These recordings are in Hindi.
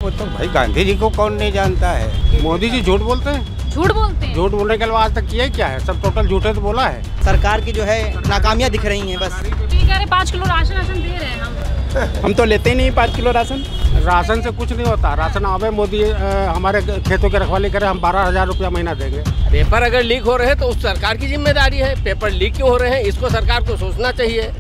वो तो भाई गांधी जी को कौन नहीं जानता है। मोदी जी झूठ बोलते हैं। झूठ बोलते हैं। झूठ बोलने के अलावा आज तक किया ही क्या है? सब टोटल झूठे तो बोला है। सरकार की जो है नाकामियां दिख रही हैं बस। ठीक है, 5 किलो राशन दे रहे हैं हम तो लेते ही नहीं 5 किलो राशन। राशन से कुछ नहीं होता। राशन आवे, मोदी हमारे खेतों की रखवाली करे, हम 12,000 रुपया महीना देंगे। पेपर अगर लीक हो रहे हैं तो उस सरकार की जिम्मेदारी है। पेपर लीक क्यों हो रहे हैं, इसको सरकार को सोचना चाहिए।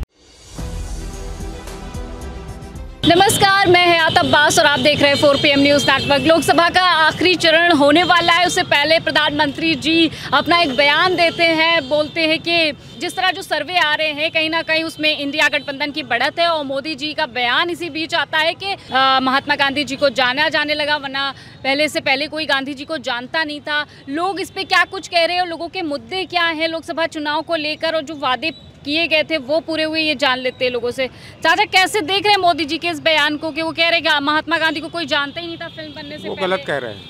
नमस्कार, मैं हयात अब्बास और आप देख रहे हैं 4 PM न्यूज़ नेटवर्क। लोकसभा का आखिरी चरण होने वाला है, उससे पहले प्रधानमंत्री जी अपना एक बयान देते हैं। बोलते हैं कि जिस तरह जो सर्वे आ रहे हैं कहीं ना कहीं उसमें इंडिया गठबंधन की बढ़त है, और मोदी जी का बयान इसी बीच आता है कि महात्मा गांधी जी को जाना जाने लगा, वरना पहले कोई गांधी जी को जानता नहीं था। लोग इस पर क्या कुछ कह रहे हैं और लोगों के मुद्दे क्या हैं लोकसभा चुनाव को लेकर, और जो वादे किए गए थे वो पूरे हुए, ये जान लेते हैं लोगों से। चाचा, कैसे देख रहे हैं मोदी जी के इस बयान को कि वो कह रहे हैं महात्मा गांधी को कोई जानता ही नहीं था फिल्म बनने से वो पहले? गलत कह रहे हैं।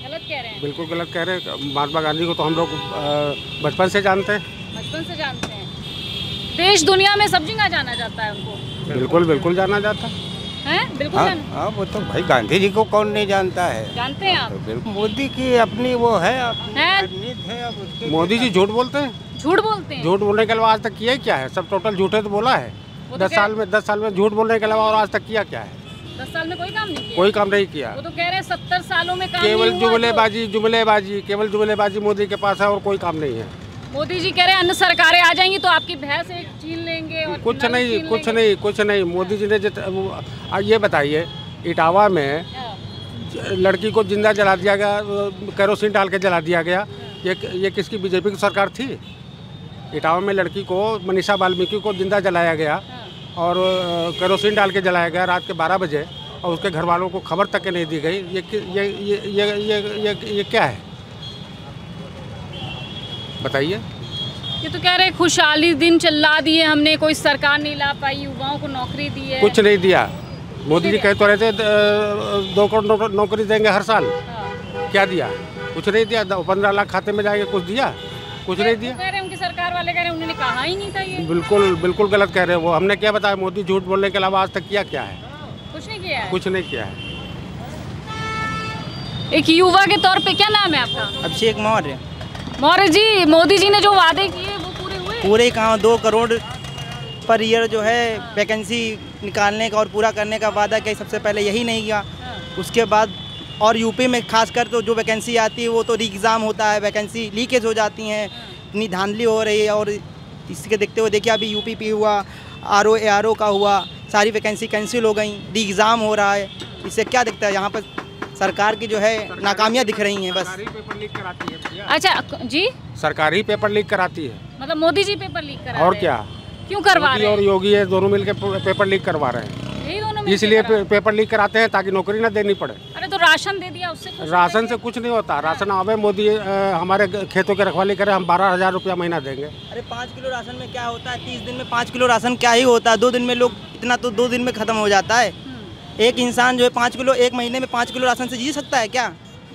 गलत कह रहे हैं? बिल्कुल गलत कह रहे हैं। महात्मा गांधी को तो हम लोग बचपन से जानते हैं। बचपन से जानते हैं। देश दुनिया में सब जगह जाना जाता है उनको। बिल्कुल जाना जाता है। बिल्कुल हाँ, वो तो भाई गांधी जी को कौन नहीं जानता है। जानते हैं आप? बिल्कुल। मोदी की अपनी वो है, मोदी जी झूठ बोलते हैं। झूठ बोलते हैं। झूठ बोलने के अलावा आज तक किया ही क्या है? सब टोटल झूठे तो बोला है। 10 साल में झूठ बोलने के अलावा और आज तक किया क्या है? 10 साल में कोई काम नहीं किया। कोई काम नहीं किया। वो तो कह रहे हैं 70 सालों में काम केवल नहीं हुआ। जुमलेबाजी मोदी के पास है और कोई काम नहीं है। मोदी जी कह रहे हैं अन्य सरकारें आ जाएंगी तो आपकी भैंस एक छीन लेंगे और कुछ नहीं। मोदी जी ने ये बताइए, इटावा में लड़की को जिंदा जला दिया गया, केरोसिन डाल के जला दिया गया। ये किसकी? बीजेपी की सरकार थी। इटावा में लड़की को, मनीषा वाल्मीकि को जिंदा जलाया गया और केरोसिन डाल के जलाया गया रात के 12 बजे, और उसके घर वालों को खबर तक नहीं दी गई। ये क्या है बताइए? ये तो कह रहे हैं खुशहाली दिन चला दिए हमने, कोई सरकार नहीं ला पाई, युवाओं को नौकरी दी है। कुछ नहीं दिया। मोदी जी कह तो रहे थे 2 करोड़ नौकरी देंगे हर साल। क्या दिया? कुछ नहीं दिया। 15 लाख खाते में जाएंगे, कुछ दिया? कुछ नहीं दिया। कह रहे हैं उनकी सरकार वाले कह रहे हैं उन्होंने कहा ही नहीं था ये। बिल्कुल गलत कह रहे हैं वो। हमने क्या बताया? मोदी झूठ बोलने के अलावा आज तक किया क्या है? कुछ नहीं किया है। कुछ नहीं किया है। एक युवा के तौर पे क्या नाम है आपका? अभिषेक मौर्य जी, मोदी जी ने जो वादे किए वो पूरे हुए? पूरे कहाँ? 2 करोड़ पर ईयर जो है वैकेंसी निकालने का और पूरा करने का वादा किया, सबसे पहले यही नहीं किया। उसके बाद और यूपी में खासकर तो जो वैकेंसी आती है वो तो री एग्ज़ाम होता है, वैकेंसी लीकेज हो जाती हैं, इतनी धांधली हो रही है। और इसके देखते हुए देखिए अभी यूपी हुआ, ARO का हुआ, सारी वैकेंसी कैंसिल हो गई, री एग्ज़ाम हो रहा है। इससे क्या दिखता है? यहाँ पर सरकार की जो है नाकामियां दिख रही हैं बस। सरकारी पेपर लीक कराती है। अच्छा जी, सरकारी पेपर लीक कराती है। मतलब मोदी जी पेपर लीक करा और रहे हैं? क्या? क्यों करवा रहे हैं? और योगी है, दोनों मिलकर पेपर लीक करवा रहे हैं। यही दोनों मिलकर इसलिए करा? पेपर लीक कराते हैं ताकि नौकरी ना देनी पड़े। अरे तो राशन दे दिया, उससे कुछ राशन से कुछ नहीं होता। राशन आवे, मोदी हमारे खेतों की रखवाली करे, हम 12,000 रुपया महीना देंगे। अरे 5 किलो राशन में क्या होता है? 30 दिन में 5 किलो राशन क्या ही होता है? 2 दिन में लोग इतना तो 2 दिन में ख़त्म हो जाता है। एक इंसान जो है 5 किलो, एक महीने में 5 किलो राशन से जी सकता है क्या?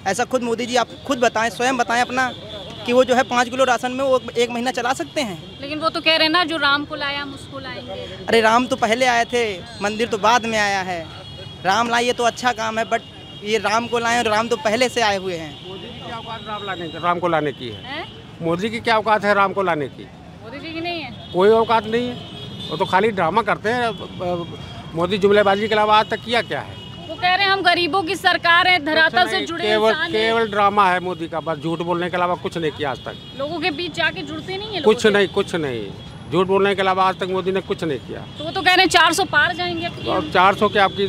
ऐसा खुद मोदी जी आप खुद बताएं, स्वयं बताएं अपना, कि वो जो है 5 किलो राशन में वो 1 महीना चला सकते हैं। लेकिन वो तो कह रहे हैं ना, जो राम को लाया हम उसको लाएंगे। अरे राम तो पहले आए थे, मंदिर तो बाद में आया है। राम लाइए तो अच्छा काम है, बट ये राम को लाए और राम तो पहले से आए हुए हैं। मोदी की क्या औकात राम को लाने की है? मोदी की क्या औकात है राम को लाने की? मोदी जी की नहीं है। कोई औकात नहीं है। वो तो खाली ड्रामा करते हैं। मोदी जुमलेबाजी के अलावा आज तक किया क्या है? वो कह रहे हैं हम गरीबों की सरकार है, धरातल से जुड़े इंसान हैं। केवल ड्रामा है मोदी का, बस झूठ बोलने के अलावा कुछ नहीं किया आज तक। लोगों के बीच जाके जुड़ते नहीं है। कुछ नहीं। झूठ बोलने के अलावा आज तक मोदी ने कुछ नहीं किया। तो वो तो कह रहे हैं 400 पार जाएंगे। और 400 के आपकी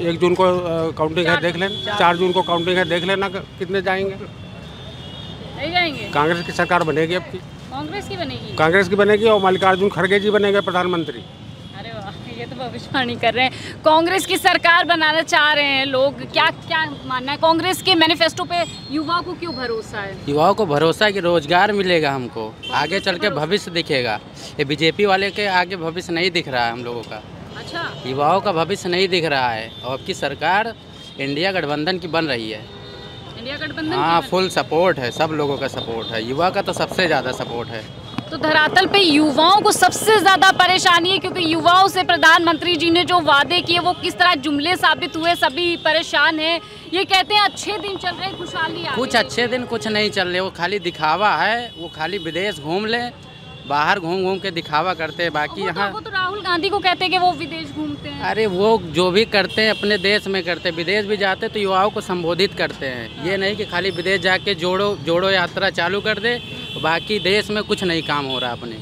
1 जून को काउंटिंग है, देख लेना। 4 जून को काउंटिंग है, देख लेना कितने जाएंगे। नहीं जाएंगे। कांग्रेस की सरकार बनेगी अब की। कांग्रेस की बनेगी और मल्लिकार्जुन खड़गे जी बनेंगे प्रधानमंत्री। अरे वाह, ये तो भविष्यवाणी कर रहे हैं। कांग्रेस की सरकार बनाना चाह रहे हैं लोग। क्या मानना है? कांग्रेस के मैनिफेस्टो पे युवाओं को क्यों भरोसा है? युवाओं को भरोसा है कि रोजगार मिलेगा, हमको आगे चल के भविष्य दिखेगा। ये बीजेपी वाले के आगे भविष्य नहीं दिख रहा है हम लोगों का। अच्छा, युवाओं का भविष्य नहीं दिख रहा है। और अब की सरकार इंडिया गठबंधन की बन रही है। इंडिया गठबंधन? हाँ, फुल सपोर्ट है, सब लोगों का सपोर्ट है। युवा का तो सबसे ज़्यादा सपोर्ट है। तो धरातल पे युवाओं को सबसे ज़्यादा परेशानी है, क्योंकि युवाओं से प्रधानमंत्री जी ने जो वादे किए वो किस तरह जुमले साबित हुए, सभी परेशान हैं। ये कहते हैं अच्छे दिन चल रहे, खुशहाली आ कुछ रही है। अच्छे दिन कुछ नहीं चल रहे, वो खाली दिखावा है। वो खाली विदेश घूम ले, बाहर घूम घूम के दिखावा करते हैं। बाकी यहाँ वो तो राहुल गांधी को कहते हैं कि वो विदेश घूमते हैं। अरे वो जो भी करते हैं अपने देश में करते हैं, विदेश भी जाते तो युवाओं को संबोधित करते हैं। ये नहीं कि खाली विदेश जाके जोड़ो यात्रा चालू कर दे, बाकी देश में कुछ नहीं काम हो रहा। अपने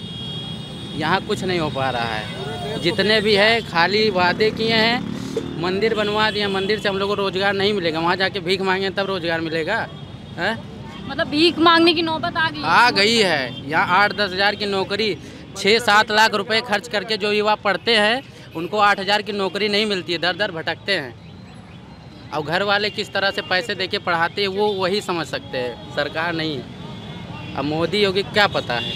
यहाँ कुछ नहीं हो पा रहा है। जितने भी है खाली वादे किए हैं। मंदिर बनवा दिए, मंदिर से हम लोग को रोजगार नहीं मिलेगा। वहाँ जाके भीख मांगे तब रोजगार मिलेगा है? मतलब भीख मांगने की नौबत आ गई है। यहाँ 8-10 हज़ार की नौकरी, 6-7 लाख रुपए खर्च करके जो युवा पढ़ते हैं उनको 8 हज़ार की नौकरी नहीं मिलती है, दर दर भटकते हैं। और घर वाले किस तरह से पैसे देके पढ़ाते हैं वो वही समझ सकते हैं, सरकार नहीं। अब मोदी योगी क्या पता है,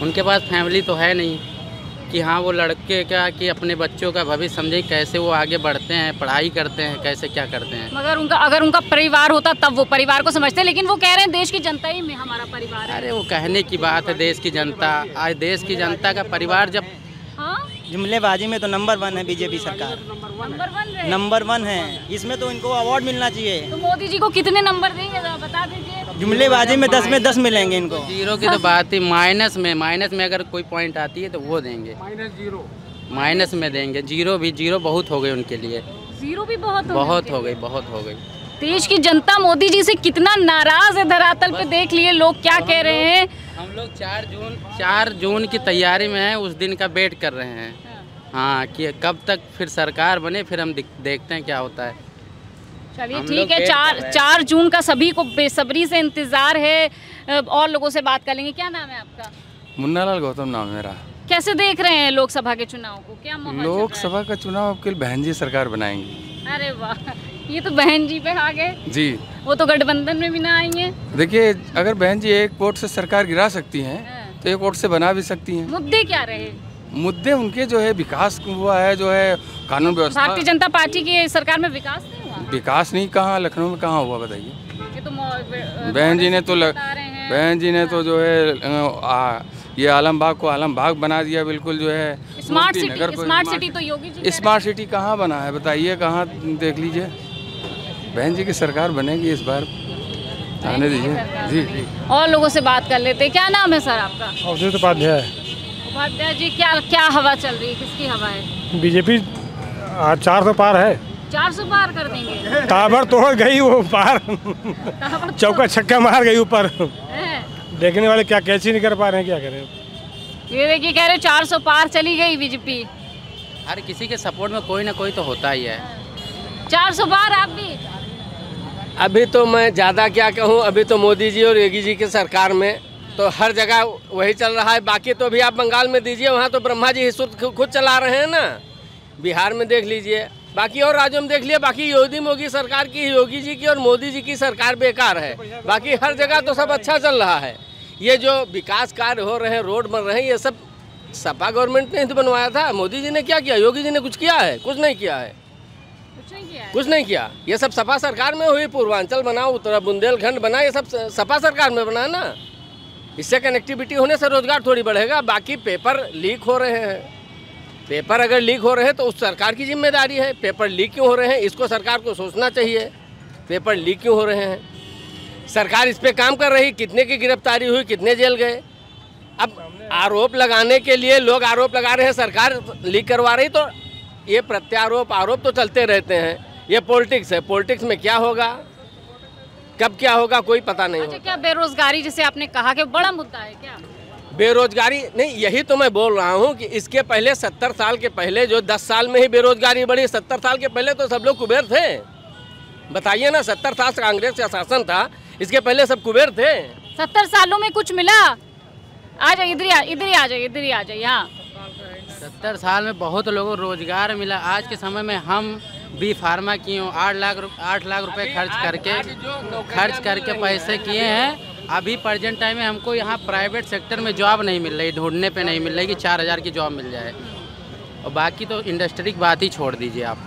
उनके पास फैमिली तो है नहीं कि हाँ वो लड़के क्या कि अपने बच्चों का भविष्य समझे, कैसे वो आगे बढ़ते हैं, पढ़ाई करते हैं, कैसे क्या करते हैं। मगर अगर उनका परिवार होता तब वो परिवार को समझते, लेकिन वो कह रहे हैं देश की जनता ही में हमारा परिवार है। अरे वो कहने की बात है, देश की जनता। आज देश की जनता का परिवार जब जुमलेबाजी में तो नंबर 1 है बीजेपी सरकार। नंबर 1 है, इसमें तो इनको अवार्ड मिलना चाहिए। तो मोदी जी को कितने नंबर देंगे बता दीजिए। जुमलेबाजी में 10 में 10 मिलेंगे इनको। जीरो की तो बात ही, माइनस में अगर कोई पॉइंट आती है तो वो देंगे। माइनस में देंगे। जीरो बहुत हो गए उनके लिए। जीरो भी बहुत हो गई। देश की जनता मोदी जी से कितना नाराज है, धरातल पे देख लिए लोग क्या कह रहे हैं। हम लोग 4 जून की तैयारी में हैं, उस दिन का वेट कर रहे हैं। हाँ कि कब तक फिर सरकार बने, फिर हम देखते हैं क्या होता है। चलिए ठीक है, 4 जून का सभी को बेसब्री से इंतजार है। और लोगों से बात कर लेंगे। क्या नाम है आपका? मुन्नालाल गौतम नाम मेरा। कैसे देख रहे हैं लोकसभा के चुनाव को? क्या माहौल चल रहा है? लोकसभा का चुनाव आपके बहन जी सरकार बनाएंगी। अरे वाह, ये तो बहन जी पे आ गए जी। वो तो गठबंधन में भी ना आई है। देखिए, अगर बहन जी एक वोट से सरकार गिरा सकती हैं तो एक वोट से बना भी सकती हैं। मुद्दे क्या रहे? मुद्दे उनके जो है विकास हुआ है, जो है कानून व्यवस्था। भारतीय जनता पार्टी की सरकार में विकास नहीं हुआ। विकास नहीं, कहाँ लखनऊ में कहाँ हुआ बताइए। ये तो बहन जी ने तो जो है ये आलमबाग को आलमबाग बना दिया, बिल्कुल जो है स्मार्ट सिटी तो योगी जी। स्मार्ट सिटी कहाँ बना है बताइए, कहाँ देख लीजिए। बहन जी की सरकार बनेगी इस बार, आने दीजिए। जी। और लोगों से बात कर लेते हैं। क्या नाम है सर आपका? अवधूत उपाध्याय जी। क्या हवा चल रही है, किसकी हवा है? बीजेपी 400 पार है। 400 पार कर देंगे। ताबड़ तोड़ गई वो पार, चौका छक्का मार गई ऊपर। देखने वाले क्या कैच ही नहीं कर पा रहे हैं, क्या करें। ये देखिए, कह रहे 400 पार चली गई बीजेपी। हर किसी के सपोर्ट में कोई ना कोई तो होता ही है। 400 पार आप भी? अभी तो मैं ज़्यादा क्या कहूँ, अभी तो मोदी जी और योगी जी की सरकार में तो हर जगह वही चल रहा है। बाकी तो भी आप बंगाल में दीजिए, वहाँ तो ब्रह्मा जी खुद चला रहे हैं ना। बिहार में देख लीजिए, बाकी और राज्यों में देख लिया। बाकी मोदी सरकार की, योगी जी की और मोदी जी की सरकार बेकार है। बाकी हर जगह तो सब अच्छा चल रहा है। ये जो विकास कार्य हो रहे हैं, रोड बन रहे हैं, ये सब सपा गवर्नमेंट ने ही तो बनवाया था। मोदी जी ने क्या किया? योगी जी ने कुछ किया है? कुछ नहीं किया है। ये सब सपा सरकार में हुई। पूर्वांचल बना, उत्तर बुंदेलखंड बना, ये सब सपा सरकार में बना ना। इससे कनेक्टिविटी होने से रोजगार थोड़ी बढ़ेगा। बाकी पेपर लीक हो रहे हैं, पेपर अगर लीक हो रहे हैं तो उस सरकार की जिम्मेदारी है। पेपर लीक क्यों हो रहे हैं, इसको सरकार को सोचना चाहिए। पेपर लीक क्यों हो रहे हैं, सरकार इस पे काम कर रही। कितने की गिरफ्तारी हुई, कितने जेल गए। अब आरोप लगाने के लिए लोग आरोप लगा रहे हैं, सरकार लीक करवा रही, तो ये प्रत्यारोप आरोप तो चलते रहते हैं। ये पॉलिटिक्स है, पॉलिटिक्स में क्या होगा, कब क्या होगा, कोई पता नहीं। अच्छा, क्या बेरोजगारी जैसे आपने कहा कि बड़ा मुद्दा है क्या? बेरोजगारी नहीं, यही तो मैं बोल रहा हूँ कि इसके पहले 70 साल के पहले जो 10 साल में ही बेरोजगारी बढ़ी। 70 साल के पहले तो सब लोग कुबेर थे। बताइए ना, 70 साल से कांग्रेस का शासन था, इसके पहले सब कुबेर थे। 70 सालों में कुछ मिला? आ जाइए, इधर ही आ जाइए। हाँ, 70 साल में बहुत लोगों को रोजगार मिला। आज के समय में हम बी फार्मा किए हूँ, 8 लाख रुपए खर्च करके पैसे किए हैं। अभी प्रेजेंट टाइम में हमको यहाँ प्राइवेट सेक्टर में जॉब नहीं मिल रही, ढूंढने पे नहीं मिल रही कि 4000 की जॉब मिल जाए। और बाकी तो इंडस्ट्री की बात ही छोड़ दीजिए, आप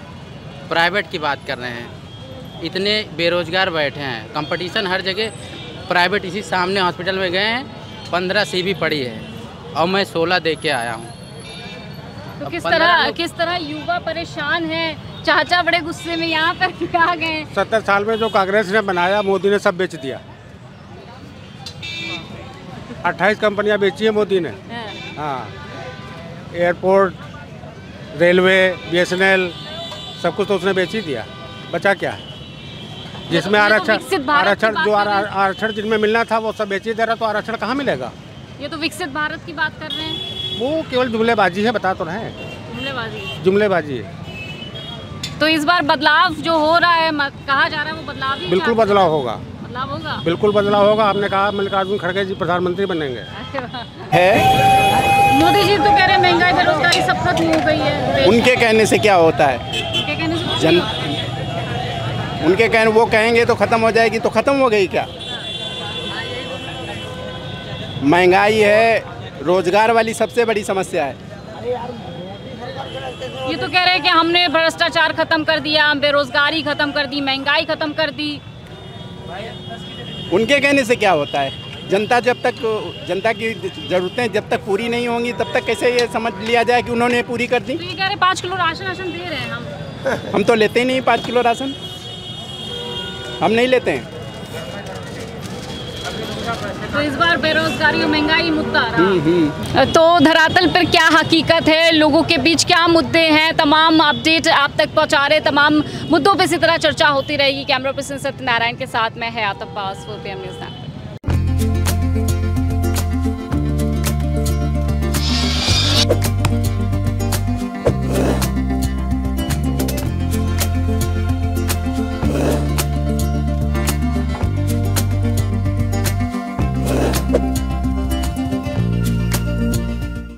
प्राइवेट की बात कर रहे हैं। इतने बेरोजगार बैठे हैं, कंपटीशन हर जगह। प्राइवेट इसी सामने हॉस्पिटल में गए हैं, 15 सीबी पड़ी है और मैं 16 दे के आया हूँ। तो किस तरह युवा परेशान है, चाचा बड़े गुस्से में यहाँ पर आ गए। 70 साल में जो कांग्रेस ने बनाया मोदी ने सब बेच दिया। 28 कंपनियां बेची है मोदी ने। हाँ, एयरपोर्ट, रेलवे, BSNL सब कुछ तो उसने बेच ही दिया। बचा क्या है? जिसमें आरक्षण जिनमें मिलना था वो सब बेच ही दे रहा, तो आरक्षण कहाँ मिलेगा? ये तो विकसित भारत की बात कर रहे हैं। वो केवल जुमलेबाजी है, बता तो रहे हैं। जुमलेबाजी है। तो इस बार बदलाव जो हो रहा है, कहा जा रहा है, वो बदलाव ही बिल्कुल बदलाव होगा। बिल्कुल बदलाव होगा। आपने कहा मल्लिकार्जुन खड़गे जी प्रधानमंत्री बनेंगे। है मोदी जी तो कह रहे हैं महंगाई बेरोजगारी सब खत्म हो गई है। उनके कहने से क्या होता है? उनके कहने से उनके कहने, वो कहेंगे तो खत्म हो जाएगी, तो खत्म हो गई क्या? महंगाई है, रोजगार वाली सबसे बड़ी समस्या है। ये तो कह रहे हैं कि हमने भ्रष्टाचार खत्म कर दिया, बेरोजगारी खत्म कर दी, महंगाई खत्म कर दी। उनके कहने से क्या होता है? जनता की ज़रूरतें जब तक पूरी नहीं होंगी तब तक कैसे ये समझ लिया जाए कि उन्होंने पूरी कर दी? तो ये कह रहे 5 किलो राशन दे रहे हैं हम तो लेते ही नहीं 5 किलो राशन, हम नहीं लेते हैं। तो इस बार बेरोजगारी और महंगाई मुद्दा रहा। तो धरातल पर क्या हकीकत है, लोगों के बीच क्या मुद्दे हैं, तमाम अपडेट आप तक पहुंचा रहे, तमाम मुद्दों पे इसी तरह चर्चा होती रहेगी। कैमरा पर्सन सत्यनारायण के साथ मैं हयात अब्बास, 4PM न्यूज़।